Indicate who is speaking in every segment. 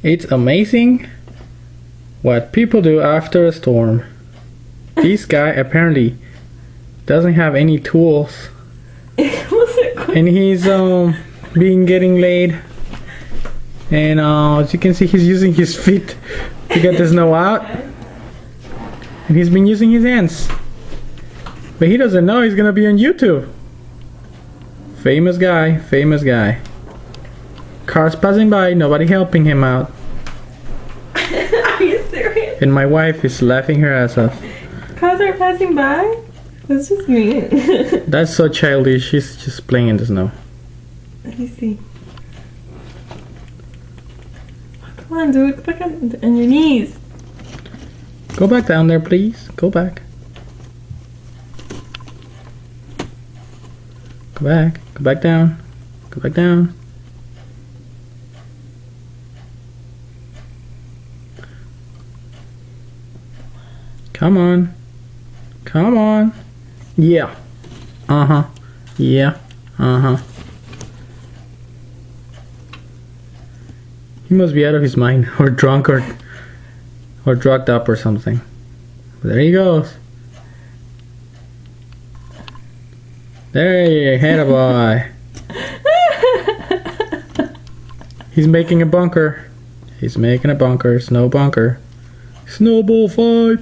Speaker 1: It's amazing what people do after a storm. This guy apparently doesn't have any tools. And he's getting laid. And as you can see, he's using his feet to get the snow out. And he's been using his hands. But he doesn't know he's gonna be on YouTube. Famous guy, famous guy. Cars passing by, nobody helping him out.
Speaker 2: Are you serious?
Speaker 1: And my wife is laughing her ass off.
Speaker 2: Cars are passing by? That's just mean.
Speaker 1: That's so childish. She's just playing in the snow.
Speaker 2: Let me see. Come on, dude. Go back on your knees.
Speaker 1: Go back down there, please. Go back. Go back. Go back down. Go back down. Come on. Come on. Yeah. Uh-huh. Yeah. Uh-huh. He must be out of his mind, or drunk, or drugged up or something. There he goes. There you head boy. He's making a bunker. He's making a bunker. Snow bunker. Snowball fight.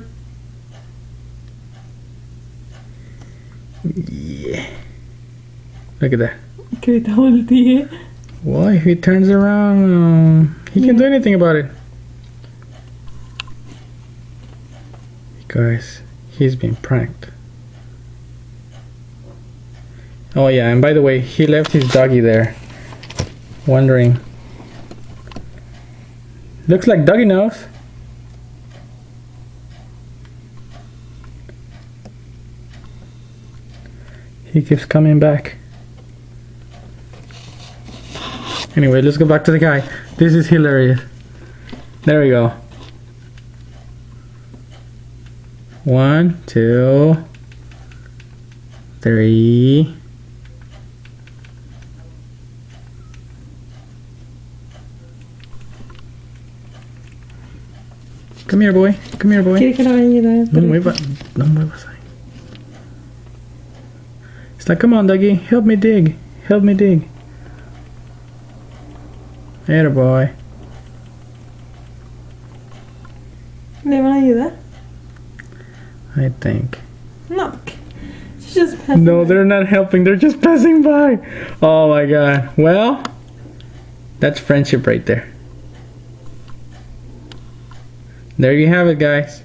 Speaker 1: Yeah. Look at that.
Speaker 2: Okay, volteé.
Speaker 1: Why? If he turns around, he can't do anything about it. Because he's been pranked. Oh yeah, and by the way, he left his doggy there. Wondering. Looks like doggy knows. He keeps coming back. Anyway, let's go back to the guy. This is hilarious. There we go. 1, 2, 3. Come here, boy. Come here, boy.
Speaker 2: ¿Quieres que la ayude?
Speaker 1: No muevas ahí. It's like, come on, doggy. Help me dig. Help me dig. Atta boy.
Speaker 2: ¿Le van a ayudar?
Speaker 1: I think.
Speaker 2: No. She's just passing
Speaker 1: No,
Speaker 2: by.
Speaker 1: they're not helping. They're just passing by. Oh my god. Well, that's friendship right there. There you have it, guys.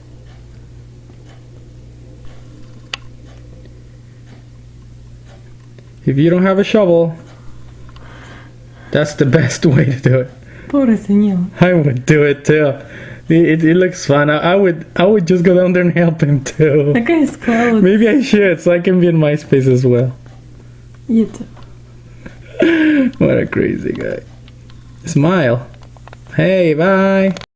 Speaker 1: If you don't have a shovel, that's the best way to do it.
Speaker 2: Pobre señor.
Speaker 1: I would do it too. It looks fun. I would just go down there and help him too.
Speaker 2: That guy is close.
Speaker 1: Maybe I should, so I can be in MySpace as well.
Speaker 2: You too.
Speaker 1: What a crazy guy. Smile. Hey, bye.